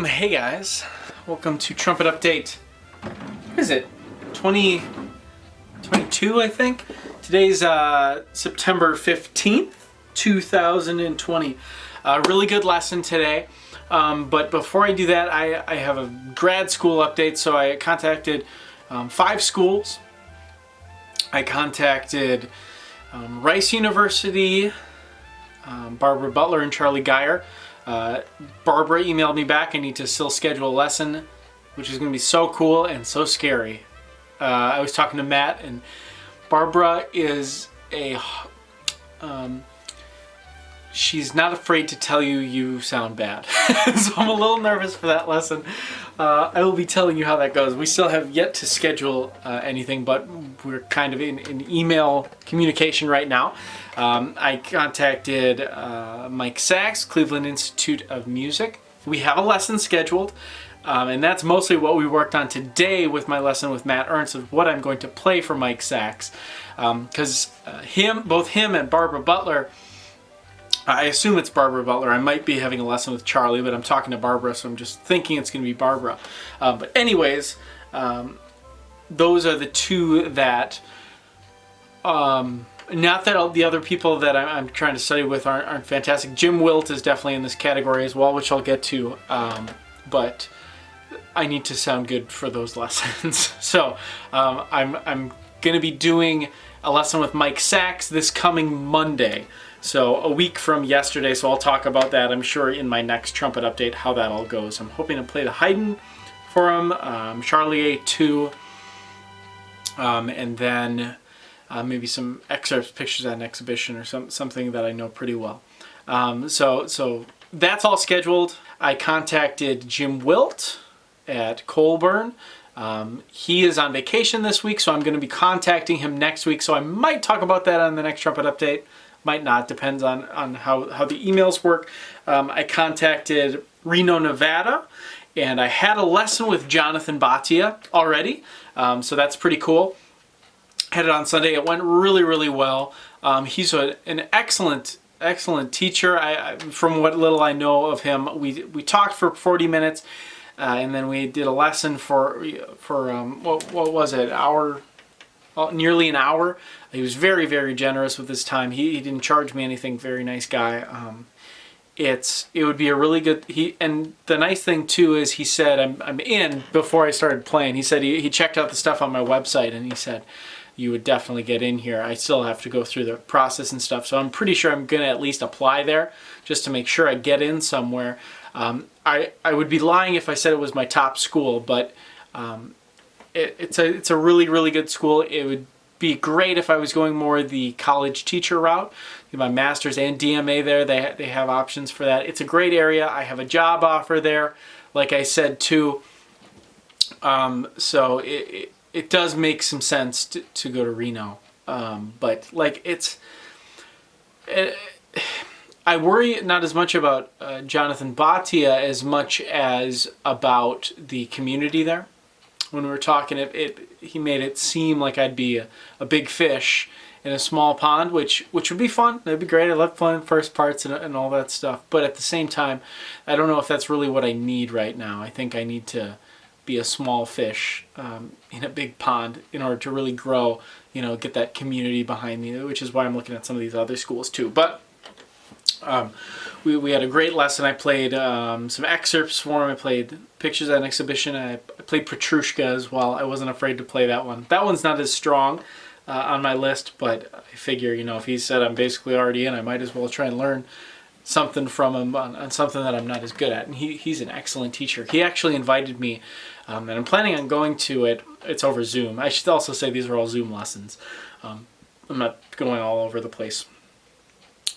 Hey guys, welcome to Trumpet Update. What is it? 2022, I think? Today's September 15th, 2020. Really good lesson today. But before I do that, I have a grad school update. So I contacted 5 schools. I contacted Rice University, Barbara Butler and Charlie Geyer. Barbara emailed me back. I need to still schedule a lesson, which is going to be so cool and so scary. I was talking to Matt, and Barbara is she's not afraid to tell you you sound bad. So I'm a little nervous for that lesson. I will be telling you how that goes. We still have yet to schedule anything, but we're kind of in email communication right now. I contacted Mike Sachs, Cleveland Institute of Music. We have a lesson scheduled, and that's mostly what we worked on today with my lesson with Matt Ernst, of what I'm going to play for Mike Sachs. Because both him and Barbara Butler, I assume it's Barbara Butler. I might be having a lesson with Charlie, but I'm talking to Barbara, so I'm just thinking it's going to be Barbara. But anyways, those are the two that... not that all the other people that I'm trying to study with aren't fantastic. Jim Wilt is definitely in this category as well, which I'll get to. But I need to sound good for those lessons. So I'm going to be doing a lesson with Mike Sachs this coming Monday. So a week from yesterday. So I'll talk about that, I'm sure, in my next trumpet update, how that all goes. I'm hoping to play the Haydn for him, Charlie A2, and then... maybe some excerpts, pictures at an exhibition, or something that I know pretty well. So that's all scheduled. I contacted Jim Wilt at Colburn. He is on vacation this week, so I'm going to be contacting him next week. So I might talk about that on the next trumpet update. Might not, depends on how the emails work. I contacted Reno, Nevada, and I had a lesson with Jonathan Bhatia already. So that's pretty cool. Had it on Sunday. It went really, really well. He's an excellent teacher. From what little I know of him, we talked for 40 minutes, and then we did a lesson for what was it, hour, nearly an hour. He was very, very generous with his time. He didn't charge me anything. Very nice guy. It would be a really good. And the nice thing too is he said I'm in before I started playing. He said he checked out the stuff on my website, and he said, you would definitely get in here. I still have to go through the process and stuff, so I'm pretty sure I'm going to at least apply there just to make sure I get in somewhere. I would be lying if I said it was my top school, but it's a really, really good school. It would be great if I was going more the college teacher route. My master's and DMA there, they have options for that. It's a great area. I have a job offer there, like I said too. So it does make some sense to go to Reno, but like I worry not as much about Jonathan Bhatia as much as about the community there. When we were talking, he made it seem like I'd be a big fish in a small pond, which would be fun. That'd be great. I love playing first parts and all that stuff. But at the same time, I don't know if that's really what I need right now. I think I need to be a small fish in a big pond in order to really grow, get that community behind me, which is why I'm looking at some of these other schools too. But we had a great lesson. I played some excerpts for him. I played pictures at an exhibition. I played Petrushka as well. I wasn't afraid to play that one. That one's not as strong on my list, but I figure, if he said I'm basically already in, I might as well try and learn something from him on something that I'm not as good at. And he's an excellent teacher. He actually invited me, and I'm planning on going to it. It's over Zoom. I should also say these are all Zoom lessons. I'm not going all over the place.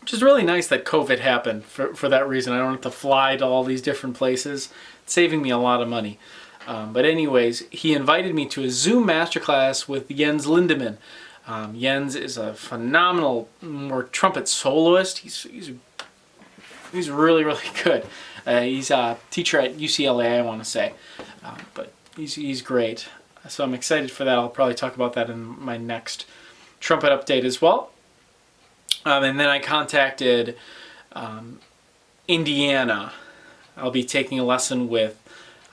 Which is really nice that COVID happened for that reason. I don't have to fly to all these different places. It's saving me a lot of money. But anyways, he invited me to a Zoom masterclass with Jens Lindemann. Jens is a phenomenal trumpet soloist. He's really, really good. He's a teacher at UCLA, I want to say. But he's great. So I'm excited for that. I'll probably talk about that in my next trumpet update as well. And then I contacted Indiana. I'll be taking a lesson with,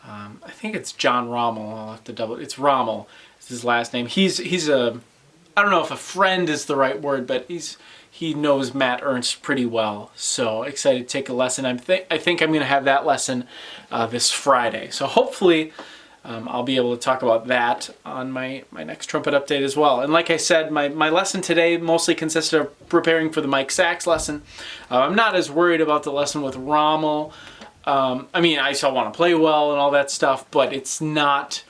I think it's John Rommel. I'll have to double. It's Rommel. It's his last name. He's a, I don't know if a friend is the right word, but he knows Matt Ernst pretty well. So excited to take a lesson. I think I'm going to have that lesson this Friday. So hopefully I'll be able to talk about that on my next trumpet update as well. And like I said, my lesson today mostly consisted of preparing for the Mike Sachs lesson. I'm not as worried about the lesson with Rommel. I mean, I still want to play well and all that stuff, but it's not...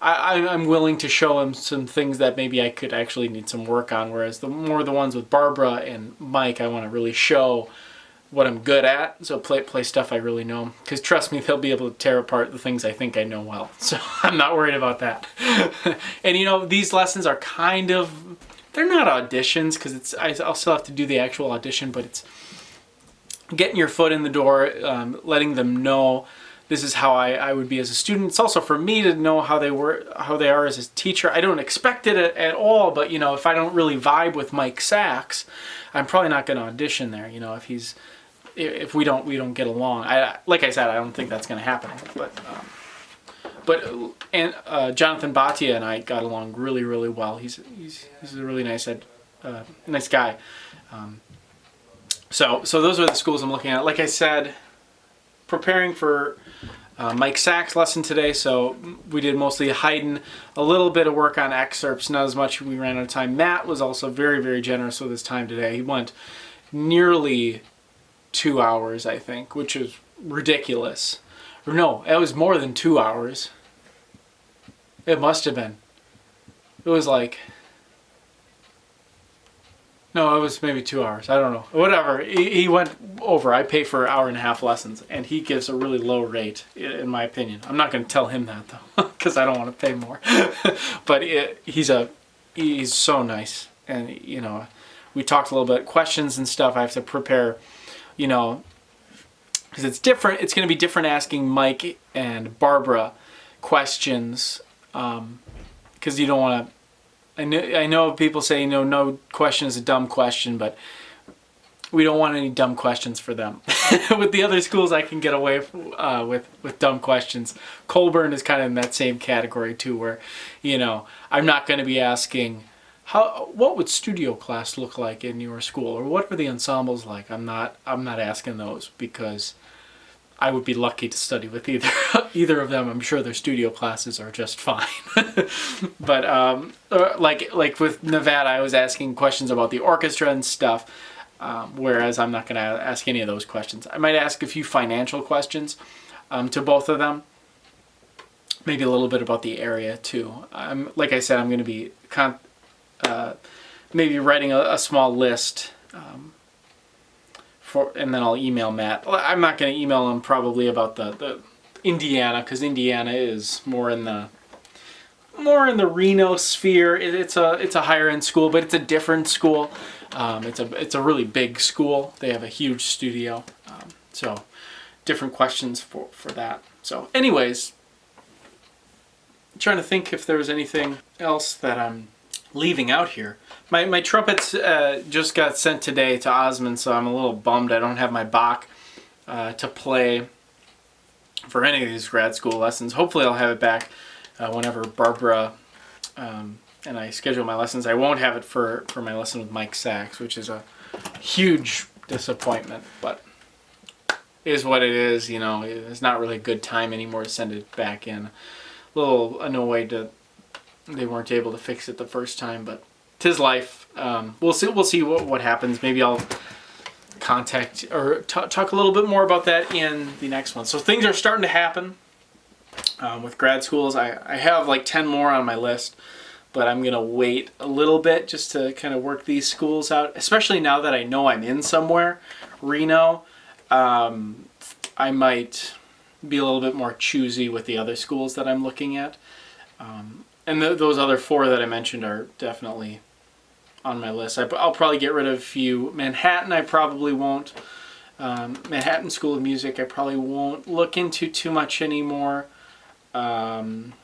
I'm willing to show him some things that maybe I could actually need some work on, whereas the ones with Barbara and Mike, I want to really show what I'm good at, so play stuff I really know. Because trust me, they'll be able to tear apart the things I think I know well. So I'm not worried about that. And you know, these lessons are kind of, they're not auditions, because I'll still have to do the actual audition, but it's getting your foot in the door, letting them know this is how I would be as a student. It's also for me to know how they are as a teacher. I don't expect it at all, but you know, if I don't really vibe with Mike Sachs, I'm probably not going to audition there. You know, if we don't get along. Like I said, I don't think that's going to happen. But Jonathan Bhatia and I got along really, really well. He's a really nice guy. So those are the schools I'm looking at. Like I said, preparing for Mike Sachs' lesson today, so we did mostly Haydn, a little bit of work on excerpts, not as much. We ran out of time. Matt was also very, very generous with his time today. He went nearly 2 hours, I think, which is ridiculous. Or no, it was more than 2 hours. It must have been. It was like... No, it was maybe 2 hours. I don't know. Whatever. He went over. I pay for 1.5 hour lessons, and he gives a really low rate, in my opinion. I'm not going to tell him that, though, because I don't want to pay more. But he's so nice. And, you know, we talked a little bit, questions and stuff I have to prepare, you know, because it's different. It's going to be different asking Mike and Barbara questions, because you don't want to... I know people say, you know, no question is a dumb question, but we don't want any dumb questions for them. With the other schools, I can get away with dumb questions. Colburn is kind of in that same category too, where, you know, I'm not going to be asking, what would studio class look like in your school, or what are the ensembles like? I'm not asking those, because I would be lucky to study with either of them. I'm sure their studio classes are just fine. But like with Nevada, I was asking questions about the orchestra and stuff, whereas I'm not going to ask any of those questions. I might ask a few financial questions to both of them. Maybe a little bit about the area too. Like I said, I'm going to be maybe writing a small list. And then I'll email Matt. I'm not going to email him probably about the Indiana, because Indiana is more in the Reno sphere. It's a higher end school, but it's a different school. It's a really big school. They have a huge studio, so different questions for that. So, anyways, I'm trying to think if there was anything else that I'm leaving out here. My trumpets just got sent today to Osmond, so I'm a little bummed I don't have my Bach to play for any of these grad school lessons. Hopefully I'll have it back whenever Barbara and I schedule my lessons. I won't have it for my lesson with Mike Sachs, which is a huge disappointment, but it is what it is. You know, it's not really a good time anymore to send it back in. A little annoyed that they weren't able to fix it the first time, but 'tis life. We'll see what happens. Maybe I'll contact or talk a little bit more about that in the next one. So things are starting to happen with grad schools. I have like 10 more on my list, but I'm gonna wait a little bit just to kind of work these schools out, especially now that I know I'm in somewhere. Reno, I might be a little bit more choosy with the other schools that I'm looking at. And those other 4 that I mentioned are definitely on my list. I'll probably get rid of a few. Manhattan, I probably won't. Manhattan School of Music, I probably won't look into too much anymore. Brigham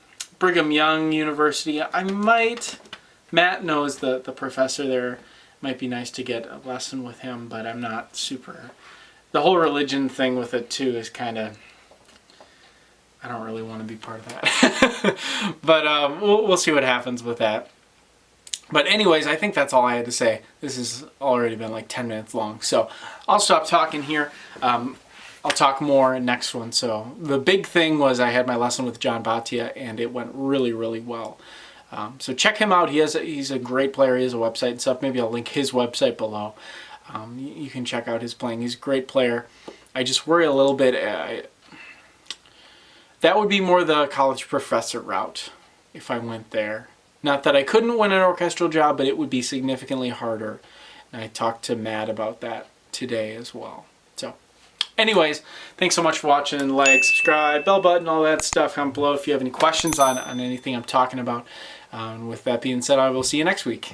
Young University, I might. Matt knows the professor there. Might be nice to get a lesson with him, but I'm not super the whole religion thing with it too is kind of, I don't really want to be part of that. But we'll see what happens with that. But anyways, I think that's all I had to say. This has already been like 10 minutes long, so I'll stop talking here. I'll talk more in next one. So the big thing was I had my lesson with John Bhatia, and it went really, really well. So check him out. He's a great player. He has a website and stuff. Maybe I'll link his website below. You can check out his playing. He's a great player. I just worry a little bit. That would be more the college professor route if I went there. Not that I couldn't win an orchestral job, but it would be significantly harder. And I talked to Matt about that today as well. So anyways, thanks so much for watching. Like, subscribe, bell button, all that stuff. Comment below if you have any questions on anything I'm talking about. With that being said, I will see you next week.